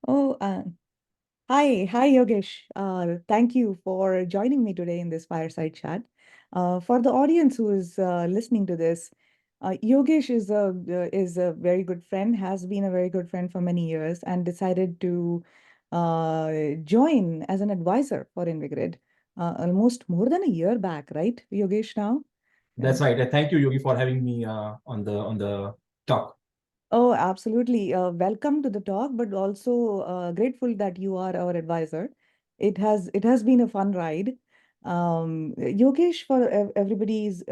Oh, hi, Yogesh. Thank you for joining me today in this fireside chat. For the audience who is listening to this, Yogesh is a very good friend, has been a very good friend for many years, and decided to join as an advisor for InviGrid almost more than a year back, right, Yogesh? Now. That's right. Thank you, Yogi, for having me on the talk. Oh, absolutely. Welcome to the talk, but also grateful that you are our advisor. It has been a fun ride. Yogesh, for everybody's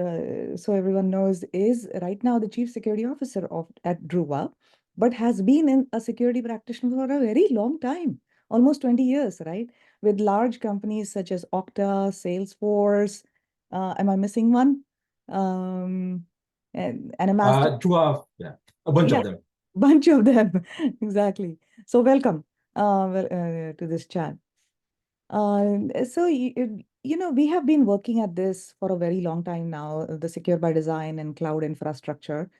so everyone knows, is right now the Chief Security Officer of at Druva, but has been a security practitioner for a very long time, almost 20 years, right? With large companies such as Okta, Salesforce. Am I missing one? Um, and a master. Druva, yeah, a bunch Yeah, of them. bunch of them. Exactly. So welcome to this chat. We have been working at this for a very long time now, the Secure by Design and cloud infrastructure.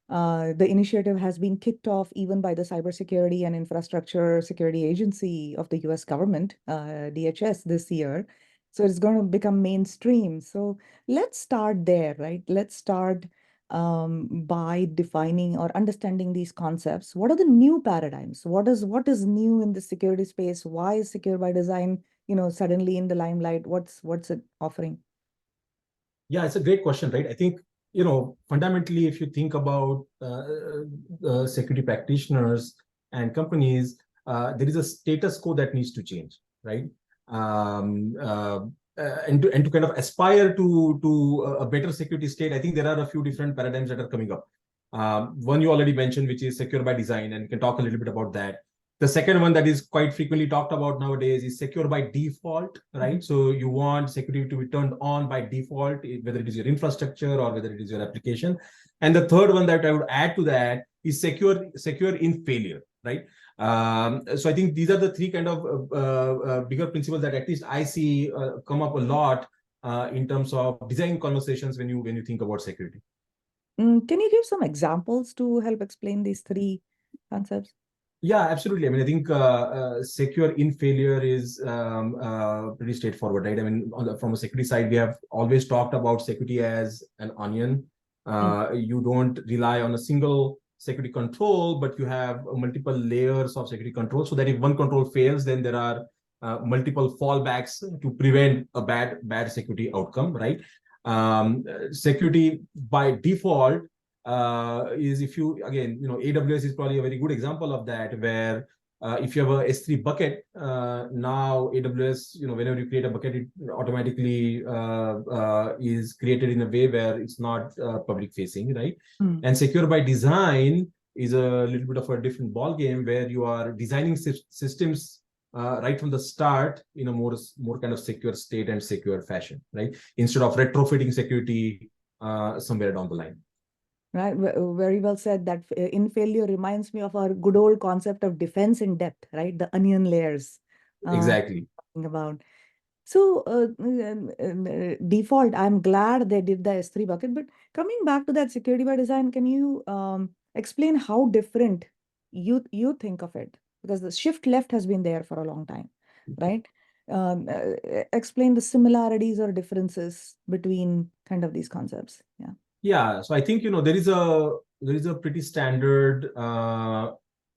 The initiative has been kicked off even by the Cybersecurity and Infrastructure Security Agency of the US government, DHS, this year. So it's going to become mainstream. So let's start there, right? Let's start by defining or understanding these concepts. What are the new paradigms? What is new in the security space? Why is Secure by Design, suddenly in the limelight? What's it offering? Yeah, it's a great question, right? I think, fundamentally, if you think about security practitioners and companies, there is a status quo that needs to change, right? Um, uh, and to kind of aspire to a better security state, I think there are a few different paradigms that are coming up. One you already mentioned, which is secure by design, and we can talk a little bit about that. The second one that is quite frequently talked about nowadays is secure by default, right? So you want security to be turned on by default, whether it is your infrastructure or whether it is your application. And the third one that I would add to that is secure in failure, right? So I think these are the three kind of bigger principles that at least I see come up a lot in terms of design conversations when you think about security. Can you give some examples to help explain these three concepts? Yeah, absolutely. I mean, I think secure in failure is pretty straightforward, right? I mean, from a security side, we have always talked about security as an onion. Mm. You don't rely on a single security control, but you have multiple layers of security control, so that if one control fails, then there are multiple fallbacks to prevent a bad security outcome, right? Security by default is, if you, again, AWS is probably a very good example of that, where if you have a S3 bucket, now AWS, whenever you create a bucket, it automatically is created in a way where it's not public facing, right? Mm. And secure by design is a little bit of a different ball game, where you are designing systems right from the start in a more kind of secure state and secure fashion, right? Instead of retrofitting security somewhere down the line. Right, very well said. That in failure reminds me of our good old concept of defense in depth, right? The onion layers. Exactly. Talking about. So default, I'm glad they did the S3 bucket. But coming back to that security by design, can you explain how different you think of it? Because the shift left has been there for a long time, right? Explain the similarities or differences between kind of these concepts. Yeah. Yeah, so I think there is a pretty standard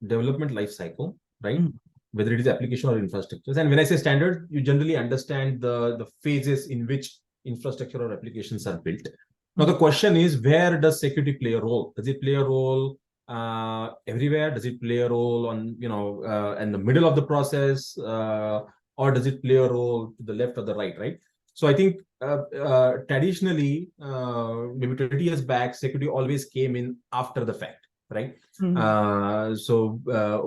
development life cycle, right? Mm. Whether it is application or infrastructures. And when I say standard, you generally understand the phases in which infrastructure or applications are built. Now Mm. the question is, where does security play a role? Does it play a role everywhere? Does it play a role on in the middle of the process, or does it play a role to the left or the right? Right. So I think traditionally, maybe 20 years back, security always came in after the fact, right? Mm.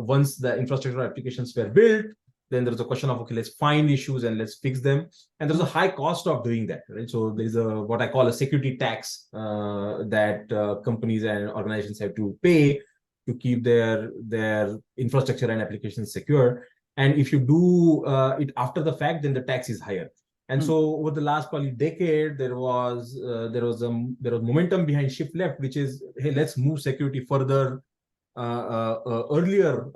Once the infrastructure applications were built, then there's a question of, okay, let's find issues and let's fix them. And there's a high cost of doing that, right? So there's what I call a security tax that companies and organizations have to pay to keep their infrastructure and applications secure. And if you do it after the fact, then the tax is higher. And Mm. so over the last probably decade, there was momentum behind shift left, which is, hey, let's move security further earlier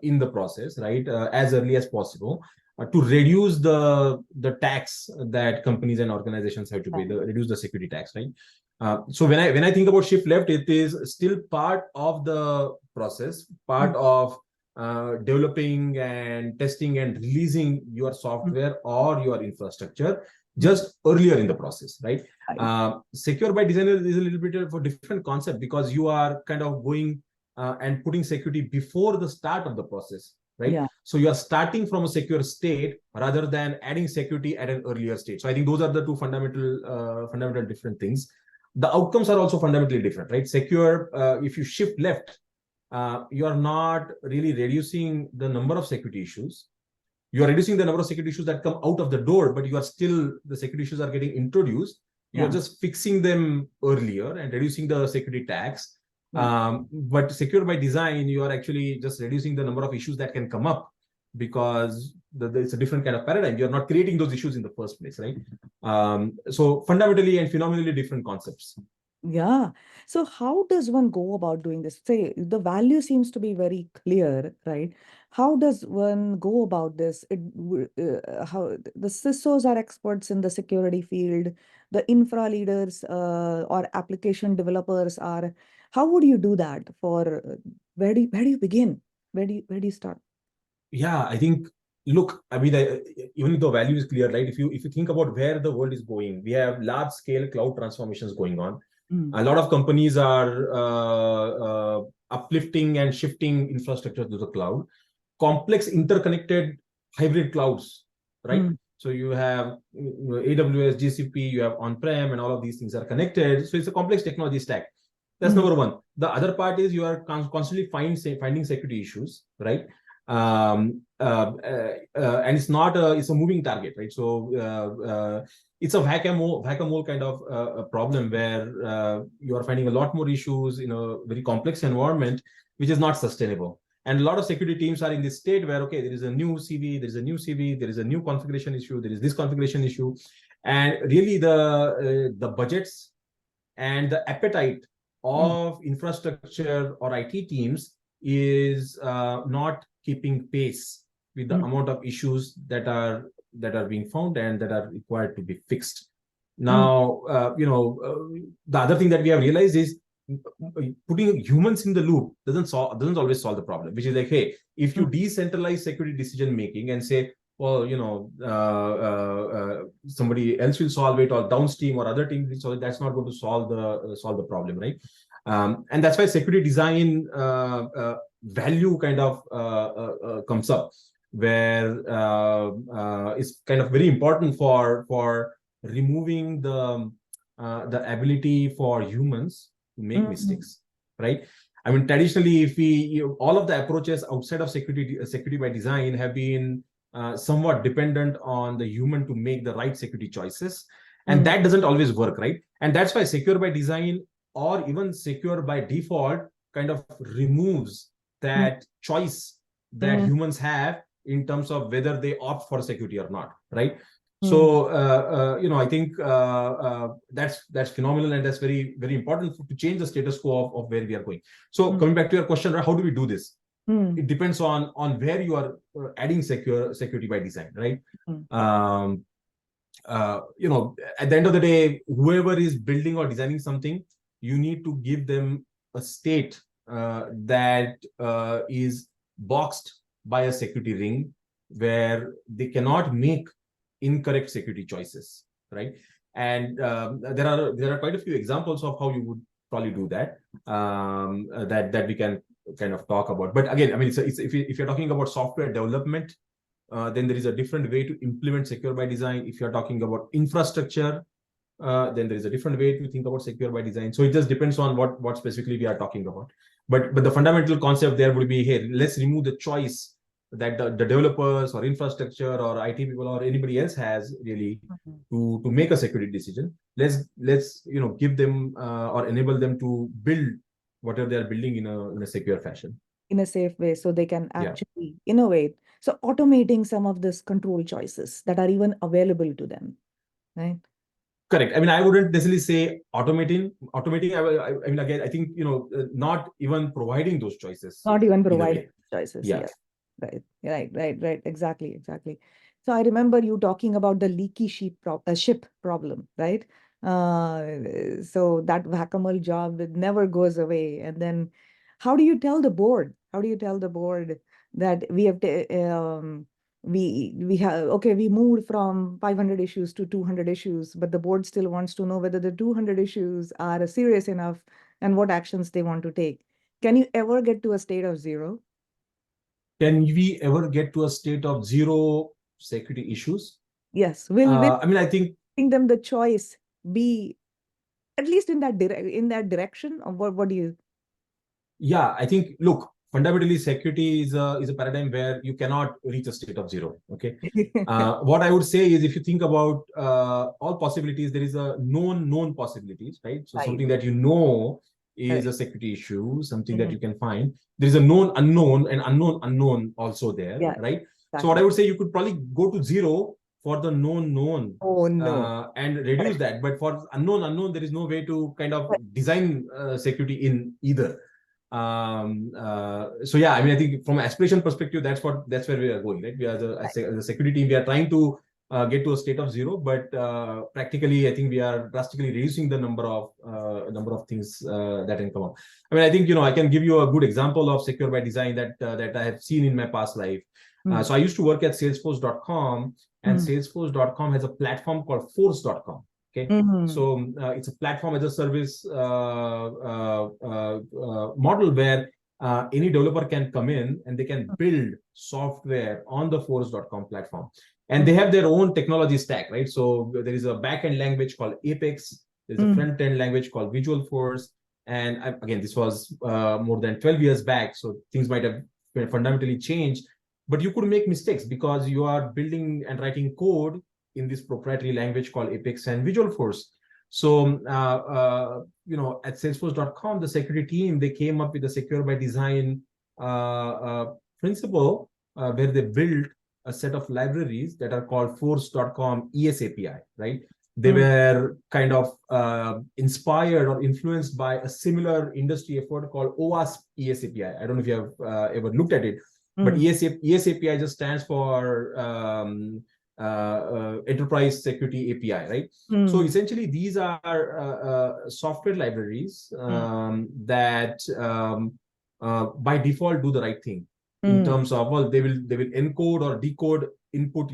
in the process, right? As early as possible, to reduce the tax that companies and organizations have to pay, reduce the security tax, right? So when I think about shift left, it is still part of the process, part of developing and testing and releasing your software or your infrastructure just earlier in the process, right? Secure by design is a little bit of a different concept, because you are kind of going and putting security before the start of the process, right? Yeah. So you are starting from a secure state rather than adding security at an earlier stage. So I think those are the two fundamental different things. The outcomes are also fundamentally different, right? Secure, if you shift left, you are not really reducing the number of security issues. You are reducing the number of security issues that come out of the door, but you are still, the security issues are getting introduced. You're just fixing them earlier and reducing the security tax. But secure by design, you are actually just reducing the number of issues that can come up, because it's a different kind of paradigm. You're not creating those issues in the first place, right? So fundamentally and phenomenally different concepts. Yeah. So how does one go about doing this? Say the value seems to be very clear, right? How does one go about this? How the CISOs are experts in the security field, the infra leaders or application developers are. How would you do that? For where do you begin? Where do you start? Yeah, I think, look, I mean, even if the value is clear, right? If you think about where the world is going, we have large scale cloud transformations going on. A lot of companies are uplifting and shifting infrastructure to the cloud. Complex interconnected hybrid clouds, right? So you have AWS, GCP, you have on-prem, and all of these things are connected. So it's a complex technology stack. That's number one. The other part is you are constantly finding security issues, right? And it's not it's a moving target, right? So it's a whack-a-mole kind of a problem, where you are finding a lot more issues in a very complex environment, which is not sustainable. And a lot of security teams are in this state where, okay, there is a new CV, there is a new CV, there is a new configuration issue, there is this configuration issue, and really the budgets and the appetite of infrastructure or IT teams is not keeping pace with the amount of issues that are being found and that are required to be fixed. Now, the other thing that we have realized is putting humans in the loop doesn't always solve the problem, which is like, hey, if you decentralize security decision making and say, well, somebody else will solve it, or downstream or other teams will solve it, that's not going to solve the problem, right? And that's why security design value kind of comes up, where it's kind of very important for removing the ability for humans to make mistakes, right? I mean, traditionally, if all of the approaches outside of security by design have been somewhat dependent on the human to make the right security choices, and that doesn't always work, right? And that's why secure by design, or even secure by default, kind of removes that choice that humans have in terms of whether they opt for security or not, right? So I think that's phenomenal, and that's very, very important to change the status quo of where we are going. So coming back to your question, how do we do this? It depends on where you are adding security by design, right? At the end of the day, whoever is building or designing something, you need to give them a state that is boxed by a security ring, where they cannot make incorrect security choices, right? And there are quite a few examples of how you would probably do that, that we can kind of talk about. But again, I mean, if you're talking about software development, then there is a different way to implement secure by design. If you're talking about infrastructure, then there is a different way to think about secure by design. So it just depends on what specifically we are talking about. But the fundamental concept there would be, hey, let's remove the choice that the developers or infrastructure or IT people or anybody else has really to make a security decision. Let's give them or enable them to build whatever they are building in a secure fashion, in a safe way, so they can actually innovate. So automating some of this control choices that are even available to them, right? Correct. I mean, I wouldn't necessarily say automating. I mean, again, I think, not even providing those choices Not even in a providing way. choices. Yeah. Yes. Right. Exactly, exactly. So I remember you talking about the leaky ship problem, right? So that whack-a-mole job, it never goes away. And then how do you tell the board? How do you tell the board that we have we have okay, we moved from 500 issues to 200 issues, but the board still wants to know whether the 200 issues are serious enough and what actions they want to take. Can you ever get to a state of zero? Can we ever get to a state of zero security issues? Yes. Will I mean, I think, giving them the choice be at least in that direction? Or what do you? yeah, I think, look, fundamentally, security is a paradigm where you cannot reach a state of zero. Okay. What I would say is, if you think about all possibilities, there is a known possibilities, right? So Right. something that you know is Correct. a security issue, something that Mhm. you can find. There is a known unknown and unknown also there, Yeah, right? So what I exactly. would say, you could probably go to zero for the known Oh no. and reduce Correct. that. But for unknown, there is no way to kind of Correct. design security in either. So yeah, I mean, I think from an aspiration perspective, that's where we are going, right? We are as a security team, we are trying to get to a state of zero, but practically, I think we are drastically reducing the number of things that can come up. I mean, I think, I can give you a good example of secure by design that I have seen in my past life. Mm. So I used to work at Salesforce.com, and Mm. Salesforce.com has a platform called Force.com. Okay. Mhm. So it's a platform as a service model where any developer can come in and they can build software on the Force.com platform. And they Mm. have their own technology stack, right? So there is a back-end language called Apex. There's a Mm. front-end language called Visual Force. And again, this was more than 12 years back. So things might have fundamentally changed. But you could make mistakes because you are building and writing code in this proprietary language called Apex and Visual Force. So, at Salesforce.com, the security team, they came up with a secure by design principle where they built a set of libraries that are called Force.com ES API, right? They Mm. were kind of inspired or influenced by a similar industry effort called OWASP ES API. I don't know if you have ever looked at it, but Mm. ES API just stands for Enterprise Security API, right? So Mm. essentially, these are software libraries Mm. that by default do the right thing in Mm. terms of, well, they will encode or decode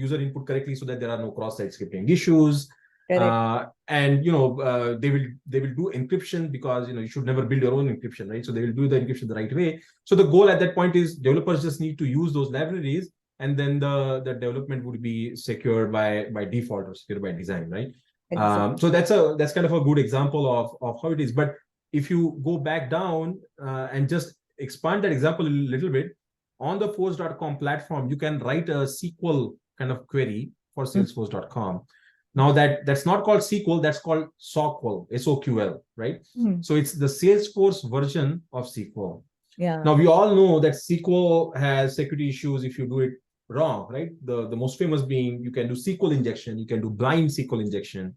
user input correctly so that there are no cross-site scripting issues. Correct. And they will do encryption because you should never build your own encryption, right? So they will do the encryption the right way. So the goal at that point is developers just need to use those libraries, and then the development would be secure by default or secure by design, right? Exactly. So that's kind of a good example of how it is. But if you go back down and just expand that example a little bit, on the Force.com platform, you can write a SQL kind of query for Mm. Salesforce.com. Now that's not called SQL, that's called SOQL, SOQL, right? Mm. So it's the Salesforce version of SQL. Yeah. Now we all know that SQL has security issues if you do it wrong, right? The most famous being, you can do SQL injection, you can do blind SQL injection,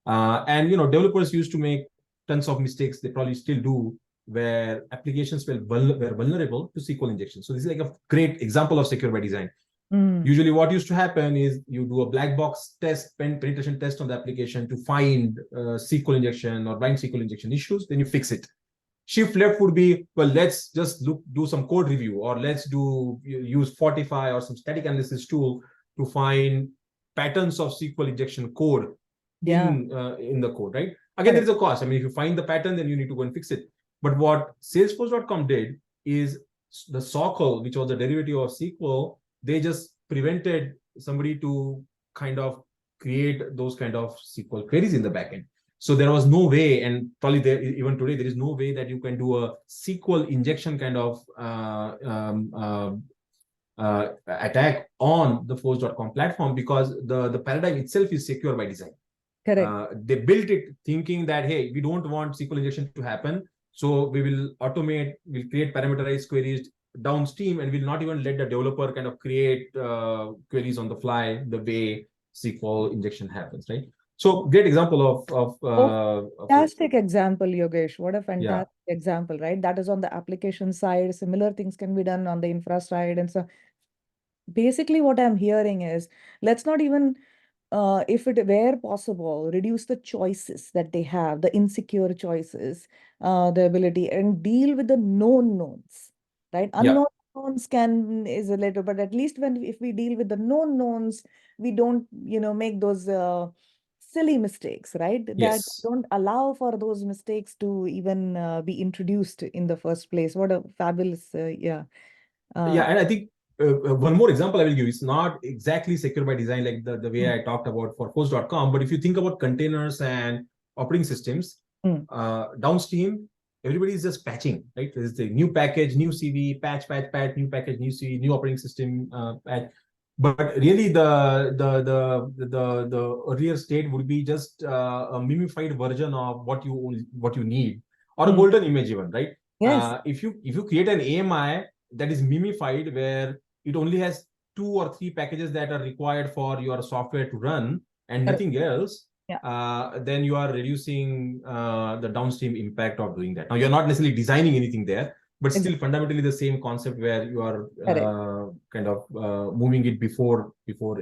and developers used to make tons of mistakes. They probably still do, where applications were vulnerable to SQL injection. So this is like a great example of secure by design. Mm. Usually what used to happen is you do a black box test, penetration test on the application to find SQL injection or blind SQL injection issues, then you fix it. Shift left would be, well, let's just do some code review, or let's use Fortify or some static analysis tool to find patterns of SQL injection code Yeah. in the code, right? Again, there Correct. is a cost. I mean, if you find the pattern, then you need to go and fix it. But what Salesforce.com did is the SOQL, which was a derivative of SQL, they just prevented somebody to kind of create those kind of SQL queries in the backend. So there was no way, and probably even today, there is no way that you can do a SQL injection kind of attack on the Force.com platform, because the paradigm itself is secure by design. Correct. They built it thinking that, hey, we don't want SQL injection to happen, so we will automate, we'll create parameterized queries downstream, and we'll not even let the developer kind of create queries on the fly the way SQL injection happens, right? So great example of Fantastic example, Yogesh. What a yeah. fantastic example, right? That is on the application side. Similar things can be done on the infra side. And so basically what I'm hearing is, let's not even, if it were possible, reduce the choices that they have, the insecure choices, the ability, and deal with the known knowns, right? Yeah. Unknown knowns can is a little, but at least when if we deal with the known knowns, we don't, make those silly mistakes, right? That Yes. don't allow for those mistakes to even be introduced in the first place. What a fabulous, yeah. Yeah, Uh, and I think one more example I will give is not exactly secure by design like the way mm, I talked about for post.com, but if you think about containers and operating systems, mm, downstream, everybody is just patching, right? There's the new package, new CV, patch, new package, new CV, new operating system, patch. But really, the earlier state would be just a mimified version of what you need, or a mm. golden image even, right? Yes, If you create an AMI that is mimified, where it only has 2 or 3 packages that are required for your software to run and correct. nothing else, Yeah. then you are reducing the downstream impact of doing that. Now, you're not necessarily designing anything there, but still Exactly. fundamentally the same concept where you are Correct. kind of moving it before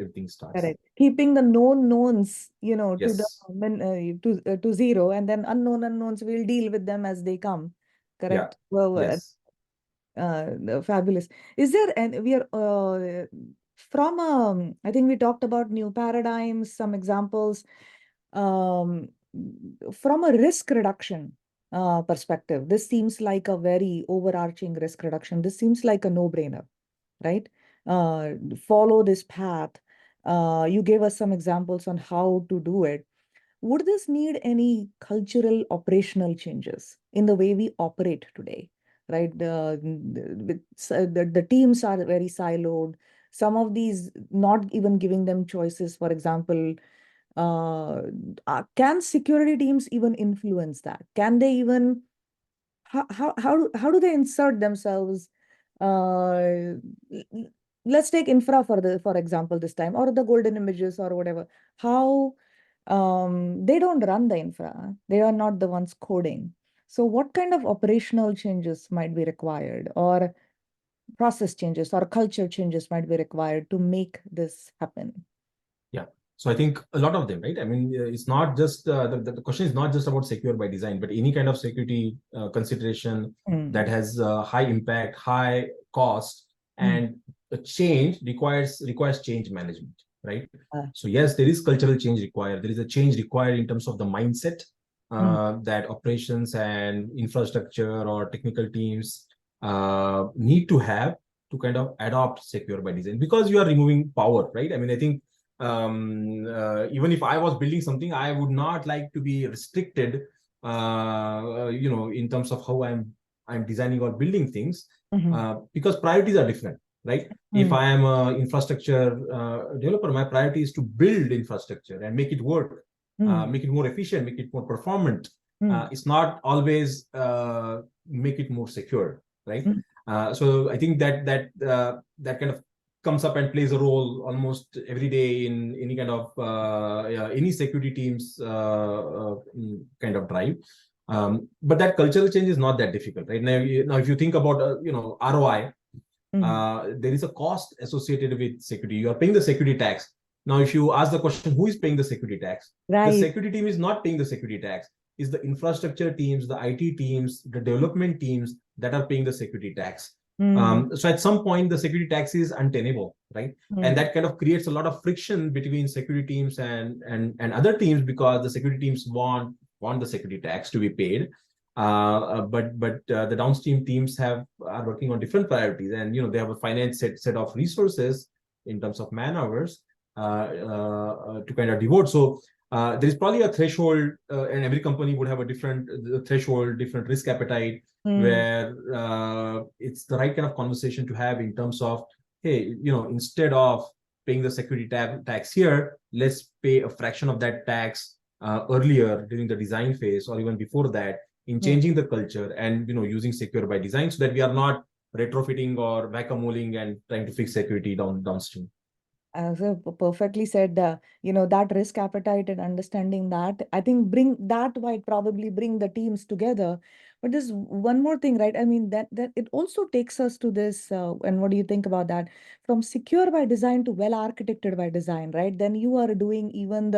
everything starts. Correct. Keeping the known knowns, to the Yes. to zero, and then unknown unknowns, we'll deal with them as they come. Yeah. Correct. Well, Yes. fabulous. Is there, and we are from I think we talked about new paradigms, some examples. Um, from a risk reduction perspective, this seems like a very overarching risk reduction. This seems like a no-brainer, right? Follow this path. You gave us some examples on how to do it. Would this need any cultural operational changes in the way we operate today? Right? The teams are very siloed. Some of these not even giving them choices. For example, uh, can security teams even influence that? Can they even how do they insert themselves? Uh, let's take infra for example this time, or the golden images or whatever. How they don't run the infra. They are not the ones coding. So what kind of operational changes might be required, or process changes or culture changes might be required to make this happen? Yeah. So I think a lot of them, right? I mean, it's not just the question is not just about secure by design, but any kind of security consideration that Mm, has high impact, high cost, mm, and a change requires change management, right? uh, So yes, there is cultural change required. There is a change required in terms of the mindset mm, that operations and infrastructure or technical teams need to have to kind of adopt secure by design, because you are removing power, right? I mean, I think even if I was building something, I would not like to be restricted, in terms of how I'm designing or building things, mhm, because priorities are different, right? If mm, I am an infrastructure developer, my priority is to build infrastructure and make it work, mm, make it more efficient, make it more performant. mm, It's not always make it more secure, right? mm, So I think that kind of comes up and plays a role almost every day in any kind of any security teams kind of drive. But that cultural change is not that difficult, right? Now if you think about ROI, mm. there is a cost associated with security. You are paying the security tax. Now, if you ask the question, who is paying the security tax? The Right. security team is not paying the security tax. It's the infrastructure teams, the IT teams, the development teams that are paying the security tax. Mm, So at some point, the security tax is untenable, right? And mm, that kind of creates a lot of friction between security teams and other teams, because the security teams want the security tax to be paid, but the downstream teams are working on different priorities, and they have a finite set of resources in terms of man hours to kind of devote. So there is probably a threshold, and every company would have a different threshold, different risk appetite, mm, where it's the right kind of conversation to have in terms of, hey, instead of paying the security tax here, let's pay a fraction of that tax earlier during the design phase, or even before that, in mm. changing the culture and using secure by design, so that we are not retrofitting or whack-a-moling and trying to fix security downstream. Perfectly said, that risk appetite and understanding that, I think bring that might probably bring the teams together. But there's one more thing, right? I mean, that it also takes us to this, and what do you think about that? From secure by design to well architected by design, right? Then you are doing even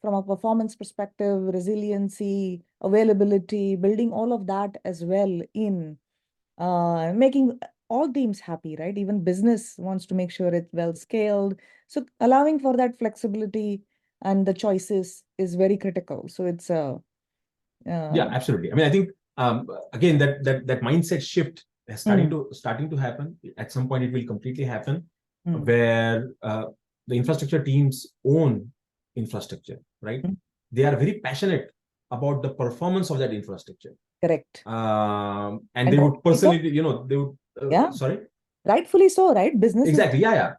from a performance perspective, resiliency, availability, building all of that as well in making all teams happy, right? Even business wants to make sure it's well scaled. So allowing for that flexibility and the choices is very critical. So it's Yeah, uh, absolutely. I mean, I think again that mindset shift is mm, starting to happen. At some point, it will completely happen, mm, where the infrastructure teams own infrastructure, right? mm. They are very passionate about the performance of that infrastructure, Correct. and And they would rightfully so. personally, they would. Yeah, Sorry. rightfully so, right? Businesses. Exactly. Yeah, yeah.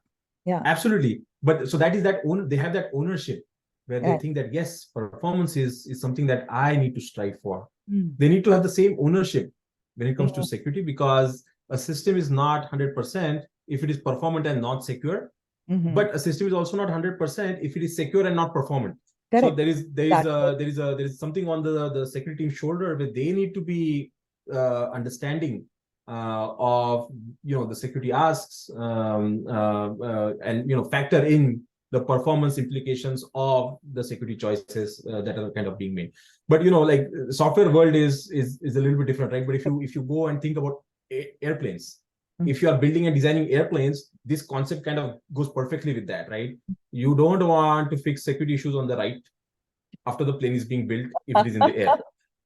Yeah, Absolutely. But so that is that own, they have that ownership where they yeah. think that yes, performance is something that I need to strive for. Mm, They need to have the same ownership when it comes to mm, security, because a system is not 100% if it is performant and not secure, mhm. but a system is also not 100% if it is secure and not performant. So Correct. That's right. there is something on the security team shoulder where they need to be understanding of the security asks, and factor in the performance implications of the security choices that are kind of being made. But like software world is a little bit different, right? But if you go and think about airplanes, Mm. if you are building and designing airplanes, this concept kind of goes perfectly with that, right? You don't want to fix security issues on the right after the plane is being built if it is in the air.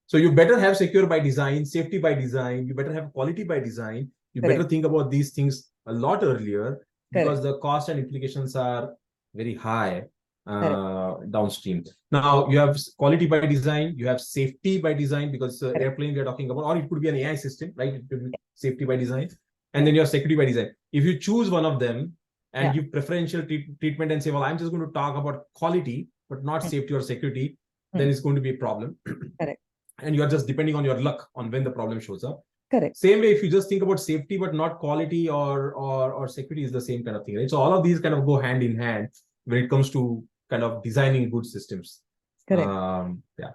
So you better have secure by design, safety by design, you better have quality by design. You better Correct. think about these things a lot earlier, because Correct. the cost and implications are very high Correct. downstream. Now you have quality by design, you have safety by design, because Correct. airplane we are talking about, or it could be an AI system, right? It could be safety by design, and then you have security by design. If you choose one of them and Yeah. give preferential treatment and say, well, I'm just going to talk about quality but not Mm, safety or security, then mm. it's going to be a problem. Correct. And you're just depending on your luck on when the problem shows up. Correct. Same way, if you just think about safety but not quality or security, is the same kind of thing, right? So all of these kind of go hand in hand when it comes to kind of designing good systems. Correct. Yeah.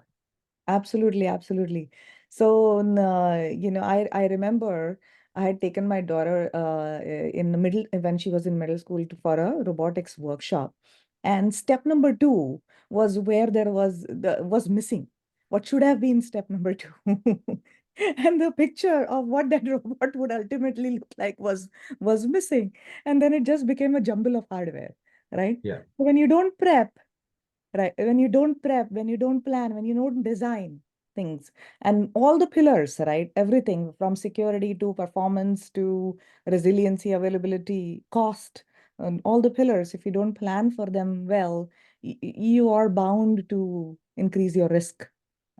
Absolutely, absolutely. So, I remember I had taken my daughter in the middle when she was in middle school for a robotics workshop, and step number two was where there was missing. What should have been step number two? And the picture of what that robot would ultimately look like was missing, and then it just became a jumble of hardware, right? Yeah. When you don't prep, right? When you don't prep, when you don't plan, when you don't design things, and all the pillars, right? Everything from security to performance to resiliency, availability, cost, and all the pillars, if you don't plan for them well, you are bound to increase your risk.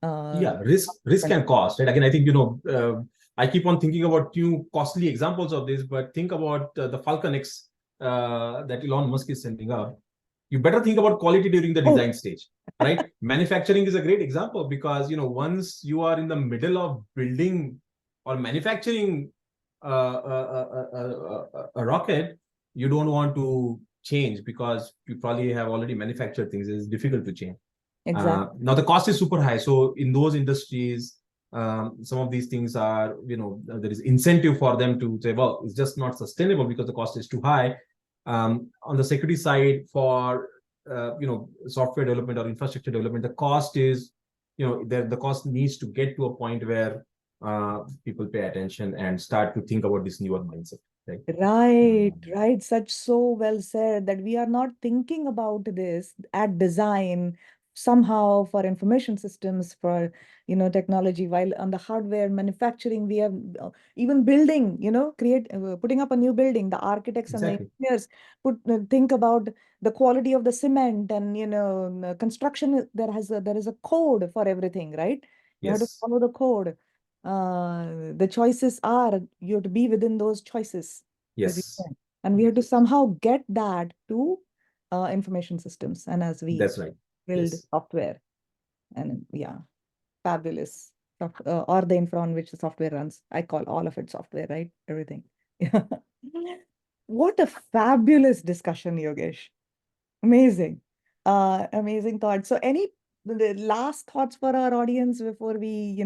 Uh, Yeah, risk and cost, right? Again, I think I keep on thinking about new costly examples of this, but think about the Falcon X that Elon Musk is sending out. You better think about quality during the oh, design stage, right? Manufacturing is a great example, because once you are in the middle of building or manufacturing a rocket, you don't want to change, because you probably have already manufactured things. It's difficult to change. exactly. Now the cost is super high. So in those industries, some of these things are, there is incentive for them to say, well, it's just not sustainable because the cost is too high. On the security side, for software development or infrastructure development, the cost is, the cost needs to get to a point where people pay attention and start to think about this newer mindset, right? Right, Um, right. Such so well said that we are not thinking about this at design somehow for information systems, for technology, while on the hardware manufacturing we have even building, putting up a new building, the architects and the exactly. engineers think about the quality of the cement, and the construction there is a code for everything, right? You have to Yes. follow the code. The choices are you have to be within those choices that you Yes. can. And we have to somehow get that to information systems and as we That's right. build Yes. software. And yeah, fabulous. Or the infra on which the software runs. I call all of it software, right? Everything. Yeah. What a fabulous discussion, Yogesh. Amazing. Amazing thoughts. So any the last thoughts for our audience before we,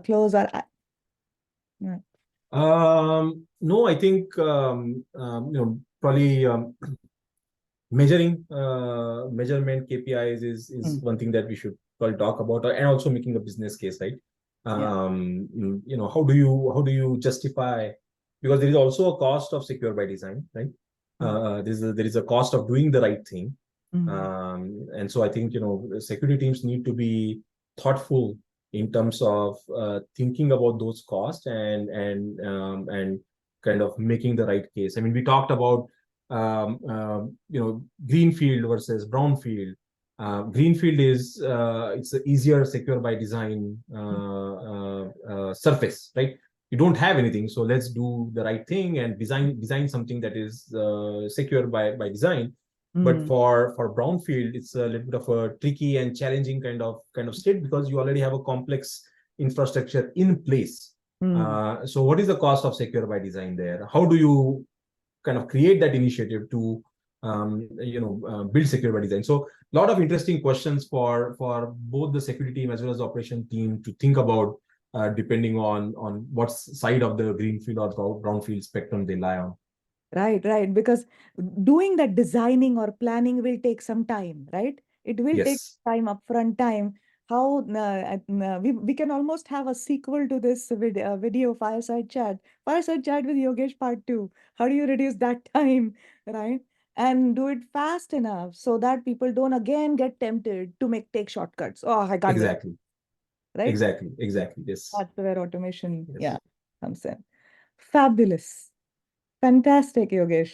close our yeah. No, I think probably measurement KPIs is Mm, one thing that we should probably talk about, and also making a business case, right? yeah. How do you justify, because there is also a cost of secure by design, right? Mm, There is a cost of doing the right thing. mm, And so I think security teams need to be thoughtful in terms of thinking about those costs, and kind of making the right case. I mean, we talked about greenfield versus brownfield. Greenfield is it's an easier secure by design surface, right? You don't have anything, so let's do the right thing and design something that is secure by design. But mm, for brownfield, it's a little bit of a tricky and challenging kind of state, because you already have a complex infrastructure in place. mm. So what is the cost of secure by design there? How do you kind of create that initiative to build secure by design? So a lot of interesting questions for both the security team as well as the operation team to think about, depending on what side of the greenfield or brownfield spectrum they lie on. Right, right. Because doing that designing or planning will take some time, right? It will take Yes, time, upfront time. How we can almost have a sequel to this video fireside chat with Yogesh part 2. How do you reduce that time, right? And do it fast enough so that people don't again get tempted to take shortcuts. Oh, I can't do it, exactly, right? exactly. Yes, That's where automation, yes. yeah, comes in. Fabulous. Fantastic, Yogesh.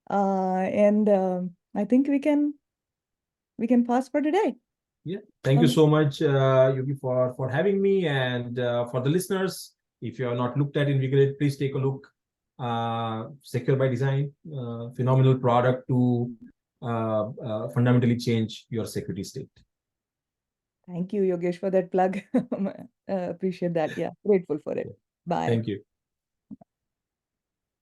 And I think we can pause for today. Yeah. Thank you Um, so much, Yugi, for having me. And for the listeners, if you have not looked at Invigorate, please take a look. Secure by Design, phenomenal product to fundamentally change your security state. Thank you, Yogesh, for that plug. Appreciate that. Yeah, grateful for it. Yeah. Bye. Thank you.